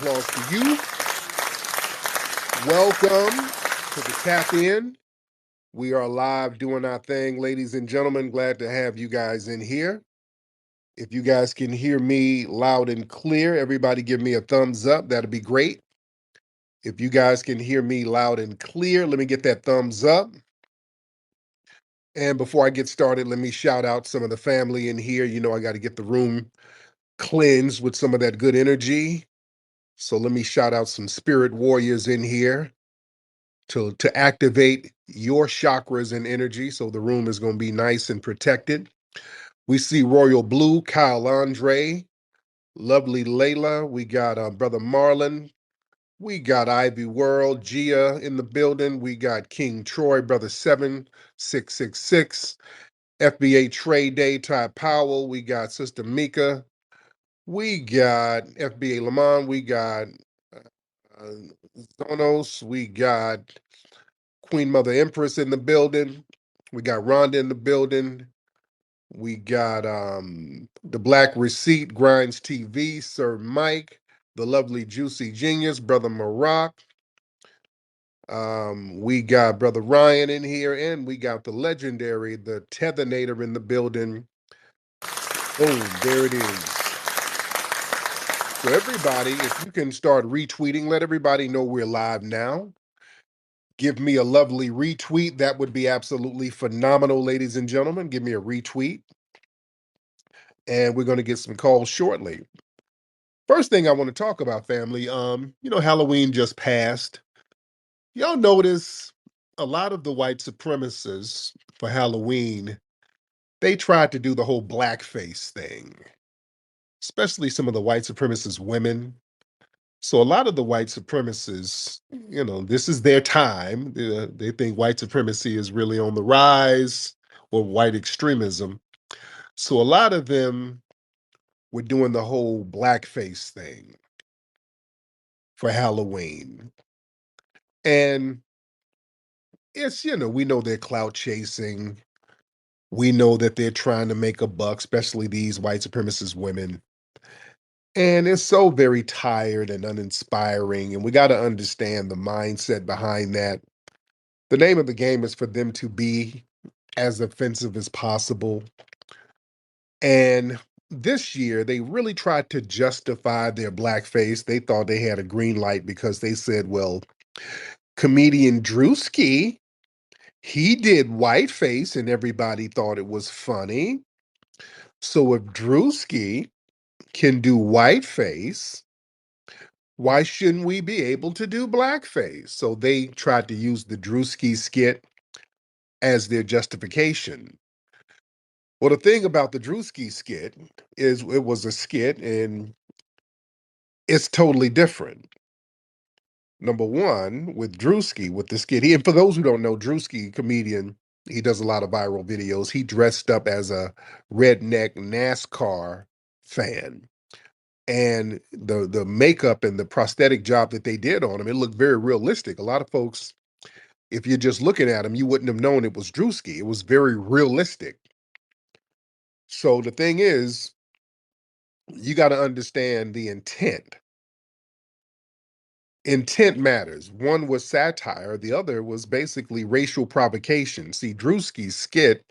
applause to you. Welcome to the Tap In. We are live doing our thing, ladies and gentlemen. Glad to have you guys in here. If you guys can hear me loud and clear, everybody give me a thumbs up. That'd be great. If you guys can hear me loud and clear, let me get that thumbs up. And before I get started, let me shout out some of the family in here. You know, I got to get the room cleansed with some of that good energy. So let me shout out some spirit warriors in here to activate your chakras and energy. So the room is going to be nice and protected. We see Royal Blue, Kyle Andre, lovely Layla. We got Brother Marlon. We got Ivy World, Gia in the building. We got King Troy, Brother 7666. FBA Trade Day, Ty Powell. We got Sister Mika. We got FBA Lamont. We got Zonos. We got Queen Mother Empress in the building. We got Rhonda in the building. We got the Black Receipt, Grinds TV, Sir Mike, the lovely Juicy Genius, Brother Maroc. We got Brother Ryan in here, and we got the legendary, the Tethanator in the building. Boom, there it is. So everybody, if you can start retweeting, let everybody know we're live now. Give me a lovely retweet. That would be absolutely phenomenal, ladies and gentlemen. Give me a retweet. And we're going to get some calls shortly. First thing I want to talk about, family, Halloween just passed. Y'all notice a lot of the white supremacists for Halloween, they tried to do the whole blackface thing, especially some of the white supremacist women. So a lot of the white supremacists, this is their time. They think white supremacy is really on the rise, or white extremism. So a lot of them were doing the whole blackface thing for Halloween. And it's, we know they're clout chasing. We know that they're trying to make a buck, especially these white supremacist women. And it's so very tired and uninspiring. And we got to understand the mindset behind that. The name of the game is for them to be as offensive as possible. And this year, they really tried to justify their blackface. They thought they had a green light because they said, well, comedian Drewski, he did whiteface and everybody thought it was funny. So if Drewski can do whiteface, why shouldn't we be able to do blackface? So they tried to use the Drewski skit as their justification. Well, the thing about the Drewski skit is it was a skit and it's totally different. Number one, with Drewski, with the skit, and for those who don't know, Drewski, comedian, he does a lot of viral videos. He dressed up as a redneck NASCAR fan. And the makeup and the prosthetic job that they did on him, it looked very realistic. A lot of folks, if you're just looking at him, you wouldn't have known it was Drewski. It was very realistic. So the thing is, you got to understand the intent. Intent matters. One was satire, the other was basically racial provocation. See, Drewski's skit,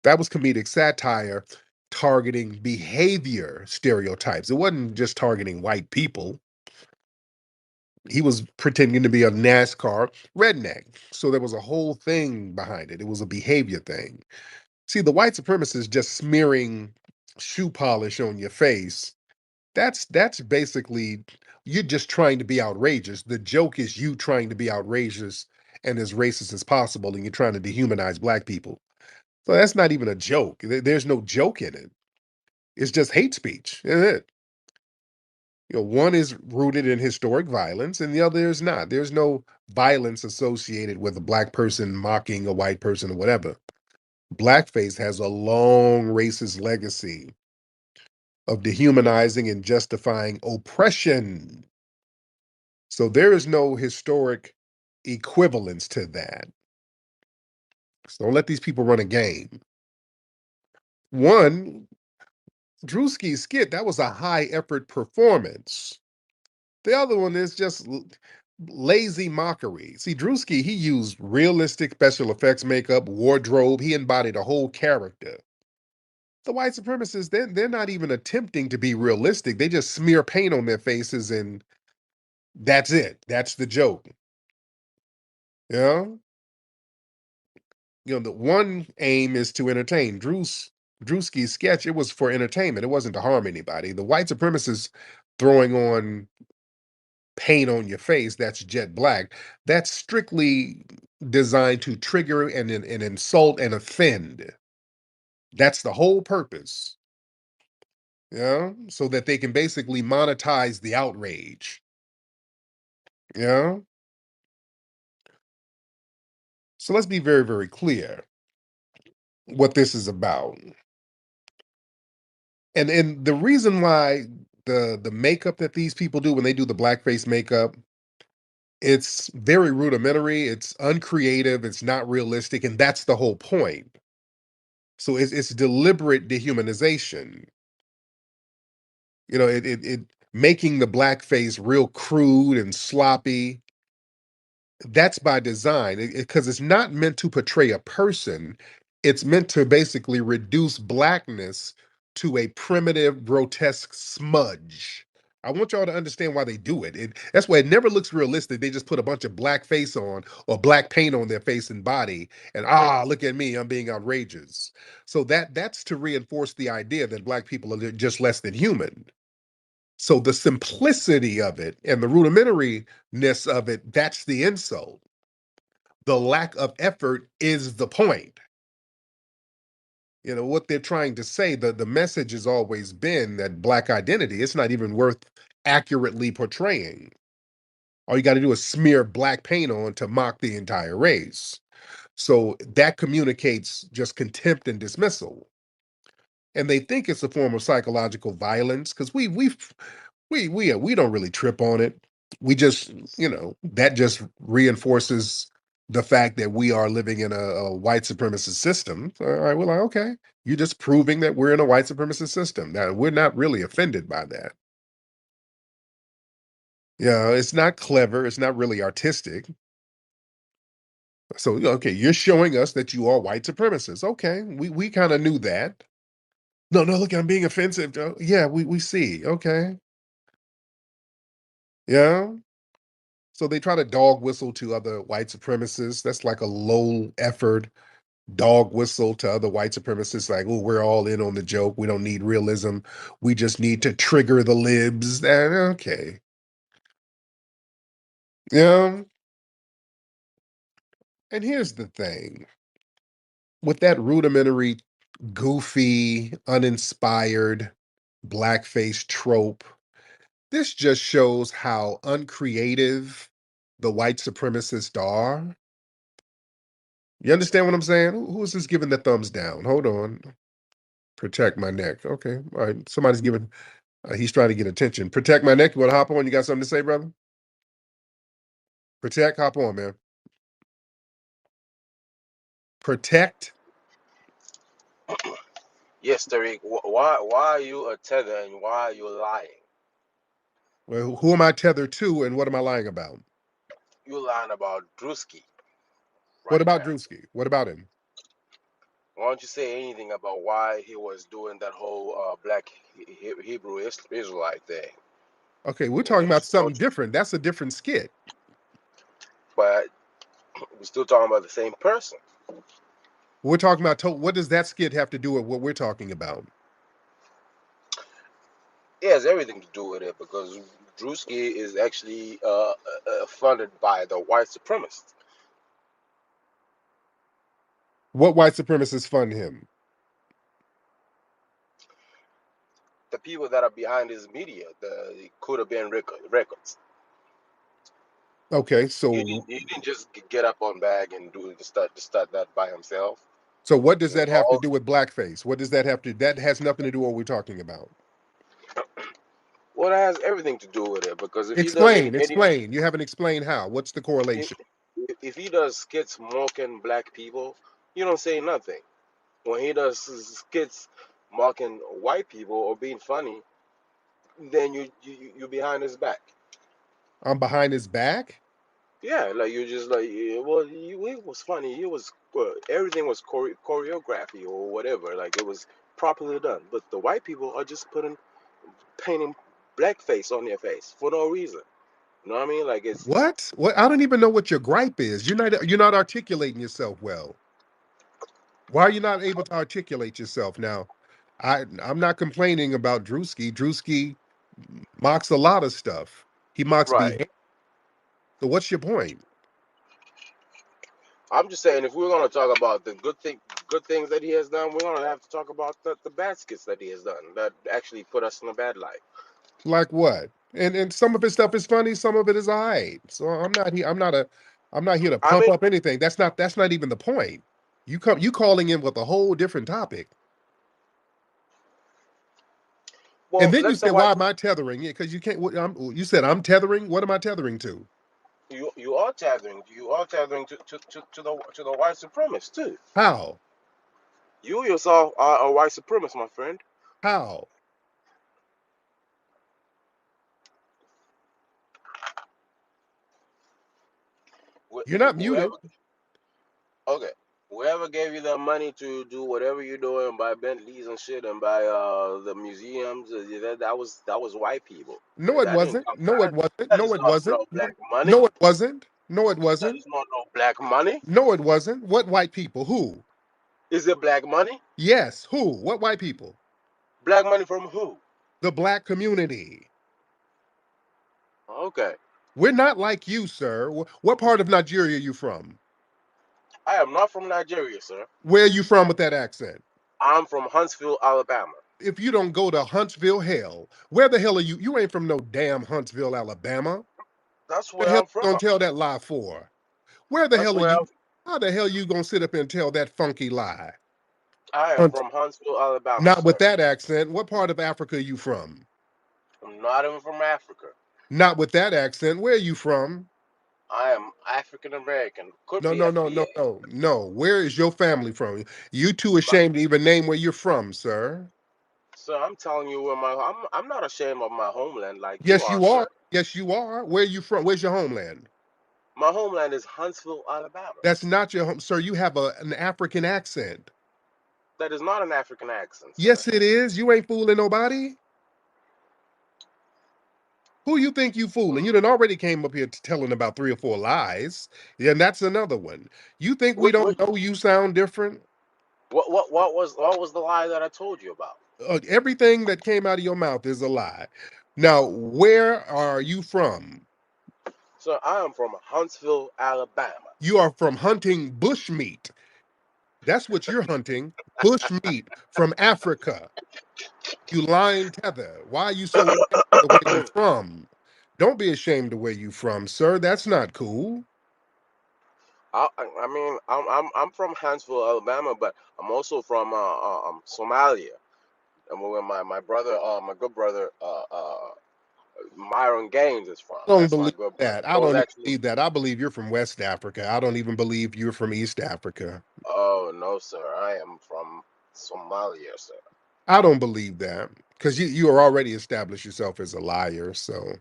that was comedic satire targeting behavior stereotypes. It wasn't just targeting white people. He was pretending to be a NASCAR redneck. So there was a whole thing behind it. It was a behavior thing. See, the white supremacists just smearing shoe polish on your face. That's basically you're just trying to be outrageous. The joke is you trying to be outrageous and as racist as possible, and you're trying to dehumanize black people. So that's not even a joke. There's no joke in it. It's just hate speech, isn't it? One is rooted in historic violence and the other is not. There's no violence associated with a black person mocking a white person or whatever. Blackface has a long racist legacy of dehumanizing and justifying oppression. So there is no historic equivalence to that. So don't let these people run a game. One, Drewski's skit, that was a high effort performance. The other one is just lazy mockery. See, Drewski, he used realistic special effects makeup, wardrobe. He embodied a whole character. The white supremacists, they're not even attempting to be realistic. They just smear paint on their faces and that's it. That's the joke. You know? The one aim is to entertain. Drewski's sketch, it was for entertainment. It wasn't to harm anybody. The white supremacists throwing on paint on your face that's jet black, that's strictly designed to trigger and insult and offend. That's the whole purpose. Yeah, so that they can basically monetize the outrage. Yeah. So let's be very, very clear what this is about. And the reason why the makeup that these people do when they do the blackface makeup, it's very rudimentary, it's uncreative, it's not realistic, and that's the whole point. So it's deliberate dehumanization. It making the blackface real crude and sloppy. That's by design because it's not meant to portray a person. It's meant to basically reduce blackness to a primitive, grotesque smudge. I want y'all to understand why they do it. That's why it never looks realistic. They just put a bunch of black face on or black paint on their face and body, and look at me, I'm being outrageous. So that's to reinforce the idea that black people are just less than human. So the simplicity of it and the rudimentariness of it, that's the insult. The lack of effort is the point. What they're trying to say, the message has always been that black identity, it's not even worth accurately portraying. All you got to do is smear black paint on to mock the entire race. So that communicates just contempt and dismissal. And they think it's a form of psychological violence because we don't really trip on it. We just, that just reinforces the fact that we are living in a white supremacist system. All right, we're like, okay, you're just proving that we're in a white supremacist system. Now we're not really offended by that. It's not clever, it's not really artistic. So okay, you're showing us that you are white supremacists. Okay, we kind of knew that. No, no, look, I'm being offensive. Yeah, we see. Okay. Yeah. So they try to dog whistle to other white supremacists. That's like a low effort dog whistle to other white supremacists, like, oh, we're all in on the joke. We don't need realism. We just need to trigger the libs. Okay. Yeah. And here's the thing with that rudimentary, goofy, uninspired blackface trope, this just shows how uncreative the white supremacists are. You understand what I'm saying? Who is this giving the thumbs down? Hold on. Protect my neck. Okay. All right. Somebody's giving, he's trying to get attention. Protect my neck. You want to hop on? You got something to say, brother? Protect, hop on, man. Protect. Yes, Tariq. Why are you a tether and why are you lying? Well, who am I tethered to and what am I lying about? You lying about Drewski What right about now. Drewski? What about him? Why don't you say anything about why he was doing that whole black Hebrew Israelite thing? Okay, we're talking about something Don't you? different. That's a different skit. But we're still talking about the same person. We're talking about what does that skit have to do with what we're talking about? It has everything to do with it because Drewski is actually funded by the white supremacists, What white supremacists fund him? the people that are behind his media, the could have been records. Okay, He didn't just get up on bag and start that by himself. so what does You know, that have to do with blackface? What does that have to? That has nothing to do with what we're talking about. well, it has everything to do with it because if he does Explain, explain. You haven't explained how. What's the if, correlation? if he does skits mocking black people, you don't say nothing. When he does skits mocking white people or being funny, then you're behind his back. I'm behind his back. Yeah, like you just like well, it was funny. It was everything was choreography or whatever. Like it was properly done. But the white people are just putting painting blackface on their face for no reason. You know what I mean? Like it's What? What? I don't even know what your gripe is. You're not articulating yourself well. Why are you not able to articulate yourself now? I'm not complaining about Drewski. Drewski mocks a lot of stuff. He mocks right. behavior. So what's your point? I'm just saying if we're gonna talk about the good things that he has done, we're gonna have to talk about the baskets that he has done that actually put us in a bad light. Like what? And some of his stuff is funny, some of it is all right. So I'm not here to I pump mean, up anything. That's not even the point. You calling in with a whole different topic. And well, then you let the say, white why am I tethering? Yeah, because you can't. You said I'm tethering. What am I tethering to? you are tethering to the white supremacists too. How? You yourself are a white supremacist, my friend. How? You're not Whoever muted. okay, whoever gave you the money to do whatever you're doing, buy Bentleys and shit, and buy the museums, that was white people. No, it That didn't wasn't. come. No, it wasn't. That No, is it not wasn't. no black money. No, it wasn't. No, it That wasn't. is not no black money. No, it wasn't. What white people? Who? Is it black money? Yes, who? What white people? Black money from who? The black community. Okay, We're not like you, sir. What part of Nigeria are you from? I am not from Nigeria, sir. Where are you from with that accent? I'm from Huntsville, Alabama. If you don't go to Huntsville, hell, where the hell are you? You ain't from no damn Huntsville, Alabama. That's The where hell I'm from. you gonna tell that lie for? Where the That's hell are where you? I'm. How the hell you gonna sit up and tell that funky lie? I am Hunt, from Huntsville, Alabama, not with sir. that accent. What part of Africa are you from? I'm not even from Africa. Not with that accent. Where are you from? I am African American. Could No, be no, no, no, FBA. no, no. Where is your family from? You too ashamed to even name where you're from, sir. So I'm telling you where my I'm not ashamed of my homeland like you Yes, are, you sir. are. Yes, you are. Where are you from? Where's your homeland? My homeland is Huntsville, Alabama. That's not your home, sir. You have an African accent. That is not an African accent, sir. Yes, it is. You ain't fooling nobody. Who you think you fooling? You done already came up here telling about 3 or 4 lies. Yeah, and that's another one. You think we Which don't know you sound different? what was the lie that I told you about? Everything that came out of your mouth is a lie. Now, where are you from? So I am from Huntsville, Alabama. You are from hunting bush meat. That's what you're hunting. Bush meat from Africa. You lying tether. Why are you so ashamed of where you from? Don't be ashamed of where you from, sir. That's not cool. I mean I'm from Huntsville, Alabama, but I'm also from Somalia. And where my brother, my good brother, Myron Gaines is from. I don't That's my believe good brother. that. I Those don't even actually. believe that. I believe you're from West Africa. I don't even believe you're from East Africa. Oh no, sir. I am from Somalia, sir. I don't believe that because you are already established yourself as a liar. So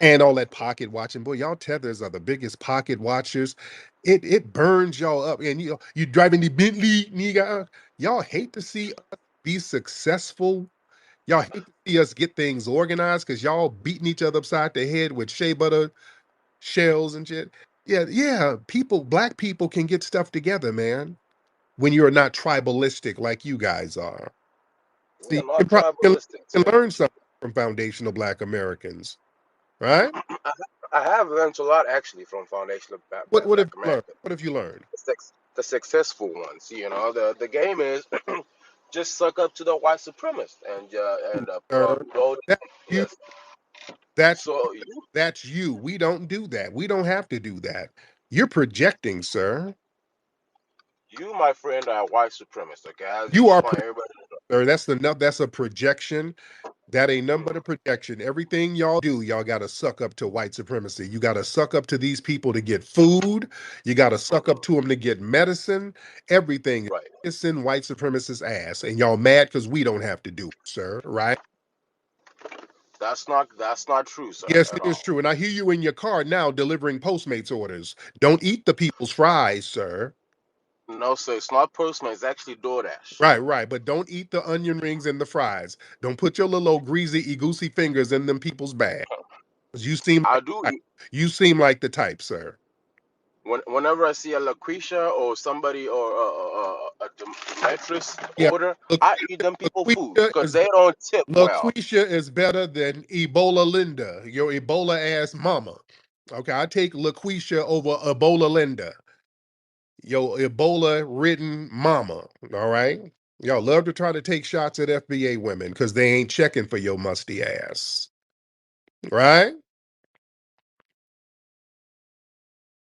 and all that pocket watching, boy, y'all tethers are the biggest pocket watchers. It burns y'all up, and you driving the Bentley, nigga. Y'all hate to see us be successful. Y'all hate to see us get things organized because y'all beating each other upside the head with shea butter shells and shit. Yeah, yeah. Black people can get stuff together, man. When you're not tribalistic like you guys are. We See, are not you tribalistic, can sir. learn something from foundational Black Americans, right? I have learned a lot actually from foundational What have Black you learned? Americans. What have you learned? The successful ones. The game is just suck up to the white supremacists and Sir, go. that's you. Yes. That's So that's you. We don't do that. We don't have to do that. You're projecting, sir. my friend, are white supremacists. Okay, I You just are, want everybody. sir. That's a projection. That ain't nothing but Mhm. a projection. Everything y'all do, y'all got to suck up to white supremacy. You got to suck up to these people to get food. You got to suck up Mhm. to them to get medicine. Everything Right. is in white supremacist ass. And y'all mad because we don't have to do it, sir. Right? That's not true, sir, Yes, at it is all. true. And I hear you in your car now delivering Postmates orders. Don't eat the people's fries, sir. No, sir, it's not Postman. It's actually DoorDash. Right, right. But don't eat the onion rings and the fries. Don't put your little old greasy, goosey fingers in them people's bag. 'Cause you seem I like do the type. eat You seem like the type, sir. whenever I see a Lucretia or somebody or a Demetrius Yeah. order. Look, I eat them people food LaQuisha because is they don't tip well. LaQuisha is better than Ebola Linda, your Ebola ass mama. Okay, I take LaQuisha over Ebola Linda, your Ebola ridden mama. All right. Y'all love to try to take shots at FBA women because they ain't checking for your musty ass. Right?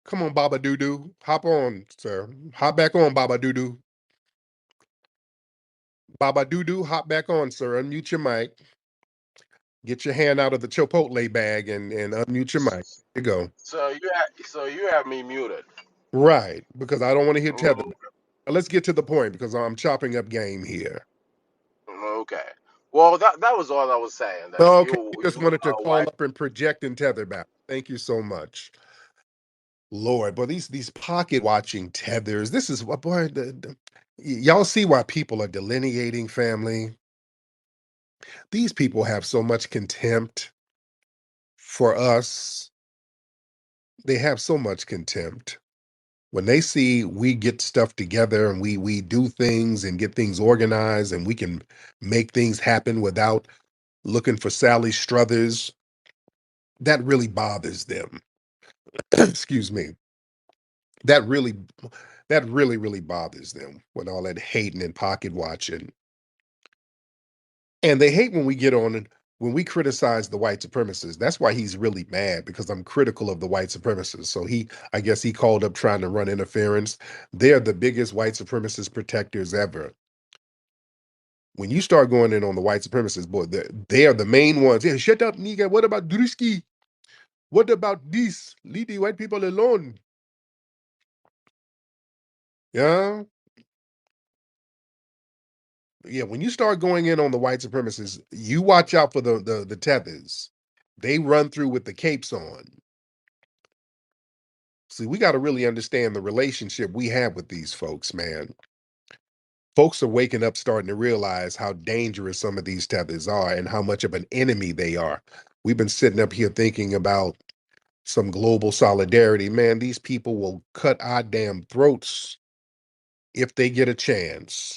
Come on, Baba Doo Doo. Hop on, sir. Hop back on, Baba Doo Doo. Baba Doo Doo, hop back on, sir. Unmute your mic. Get your hand out of the Chipotle bag and unmute your mic. There you go. So you have me muted. Right, because I don't want to hear tether. Mm, Let's get to the point because I'm chopping up game here. okay. Well, that was all I was saying. That Okay, you you just wanted to call wife. up and project and tether back. Thank you so much. Lord, but these pocket watching tethers, this is what boy, y'all see why people are delineating family. These people have so much contempt for us. They have so much contempt. When they see we get stuff together and we do things and get things organized and we can make things happen without looking for Sally Struthers, that really bothers them. Excuse me. That really really bothers them with all that hating and pocket watching. And they hate when we get on and when we criticize the white supremacists. That's why he's really mad because I'm critical of the white supremacists. So I guess he called up trying to run interference. They're the biggest white supremacist protectors ever. When you start going in on the white supremacists, boy, they are the main ones. Yeah, shut up, nigga. What about Drusky? What about this? Leave the white people alone. Yeah. Yeah, when you start going in on the white supremacists, you watch out for the tethers. They run through with the capes on. See, we got to really understand the relationship we have with these folks, man. Folks are waking up starting to realize how dangerous some of these tethers are and how much of an enemy they are. We've been sitting up here thinking about some global solidarity. Man, these people will cut our damn throats if they get a chance.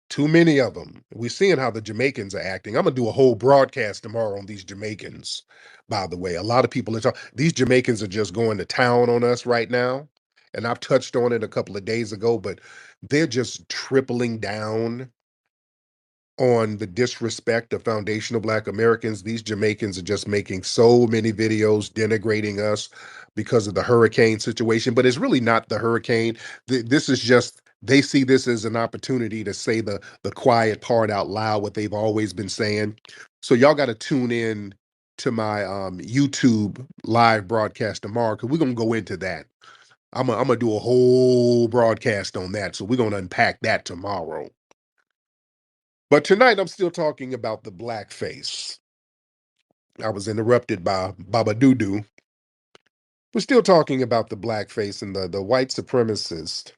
Too many of them. We're seeing how the Jamaicans are acting. I'm gonna do a whole broadcast tomorrow on these Jamaicans. By the way, a lot of people are talking. These Jamaicans are just going to town on us right now, and I've touched on it a couple of days ago. But they're just tripling down on the disrespect of foundational Black Americans. These Jamaicans are just making so many videos denigrating us because of the hurricane situation, but it's really not the hurricane. This is just they see this as an opportunity to say the quiet part out loud, what they've always been saying. So y'all got to tune in to my YouTube live broadcast tomorrow because we're gonna go into that. I'm gonna do a whole broadcast on that. So we're gonna unpack that tomorrow. But tonight I'm still talking about the blackface. I was interrupted by Baba Doodoo. We're still talking about the blackface and the white supremacist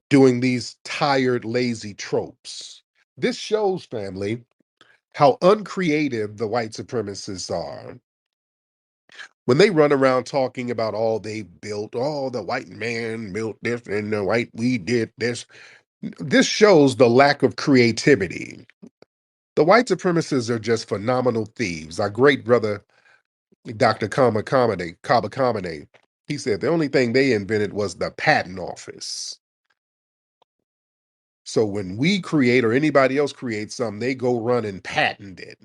doing these tired, lazy tropes. This shows, family, how uncreative the white supremacists are. When they run around talking about all they built, oh, the white man built this and the white we did this, this shows the lack of creativity. The white supremacists are just phenomenal thieves. Our great brother, Dr. Kaba Kamene, he said the only thing they invented was the patent office. So when we create or anybody else creates something, they go run and patent it.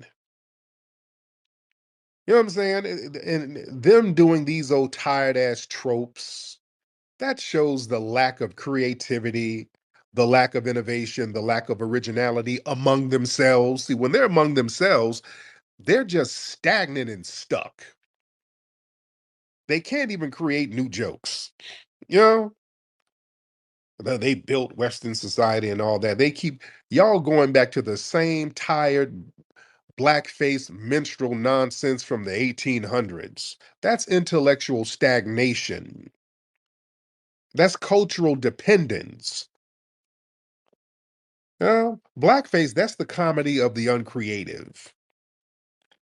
You know what I'm saying? And them doing these old tired ass tropes, that shows the lack of creativity, the lack of innovation, the lack of originality among themselves. See, when they're among themselves, they're just stagnant and stuck. They can't even create new jokes. You know, They built Western society and all that. They keep y'all going back to the same tired blackface minstrel nonsense from the 1800s. That's intellectual stagnation. That's cultural dependence. Blackface, that's the comedy of the uncreative.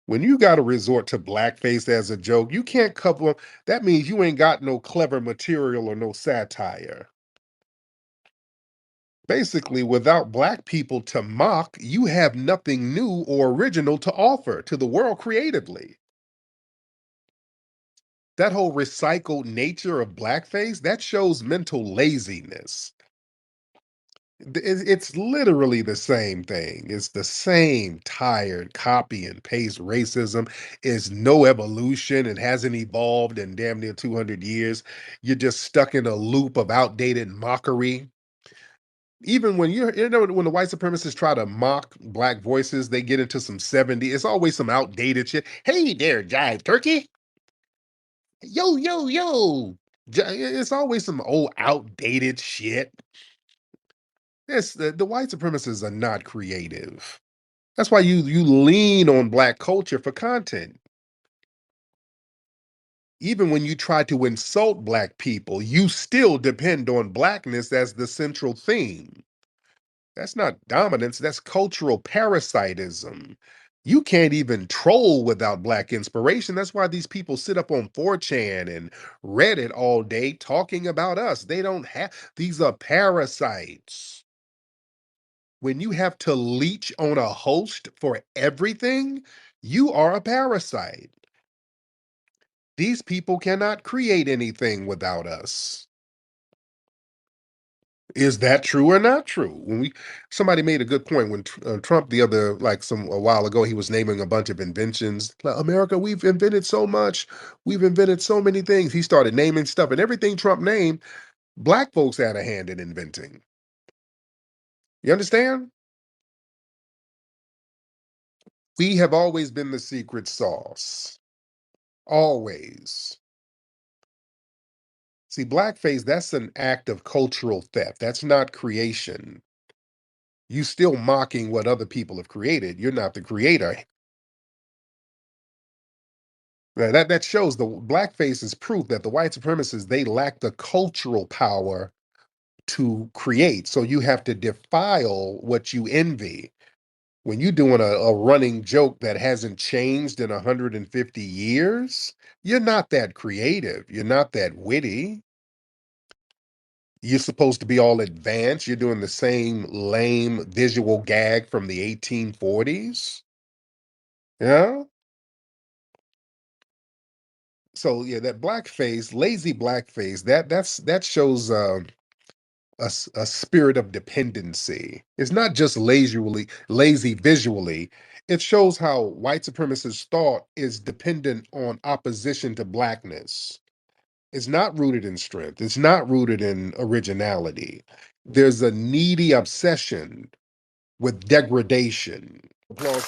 When you got to resort to blackface as a joke, you can't cover that means you ain't got no clever material or no satire. Basically, without black people to mock, you have nothing new or original to offer to the world creatively. That whole recycled nature of blackface, that shows mental laziness. It's literally the same thing. It's the same tired copy and paste racism. It's no evolution. It hasn't evolved in damn near 200 years. You're just stuck in a loop of outdated mockery. Even when when the white supremacists try to mock black voices, they get into some 70. It's always some outdated shit. Hey there, jive turkey. Yo, yo, yo. It's always some old outdated shit. Yes, the white supremacists are not creative. That's why you lean on black culture for content. Even when you try to insult black people, you still depend on blackness as the central theme. That's not dominance, that's cultural parasitism. You can't even troll without black inspiration. That's why these people sit up on 4chan and Reddit all day talking about us. They don't have, these are parasites. When you have to leech on a host for everything, you are a parasite. These people cannot create anything without us. Is that true or not true? When we somebody made a good point when Trump the other like some a while ago he was naming a bunch of inventions. Like, America, we've invented so much. We've invented so many things. He started naming stuff, and everything Trump named, black folks had a hand in inventing. You understand? We have always been the secret sauce. Always. See, blackface, that's an act of cultural theft. That's not creation. You still mocking what other people have created. You're not the creator. That shows the blackface is proof that the white supremacists they lack the cultural power to create. So you have to defile what you envy. When you're doing a running joke that hasn't changed in 150 years, you're not that creative. You're not that witty. You're supposed to be all advanced. You're doing the same lame visual gag from the 1840s. Yeah. So yeah, that blackface, lazy blackface, that shows a spirit of dependency. It's not just lazy visually. It shows how white supremacist thought is dependent on opposition to blackness. It's not rooted in strength. It's not rooted in originality. There's a needy obsession with degradation. Applause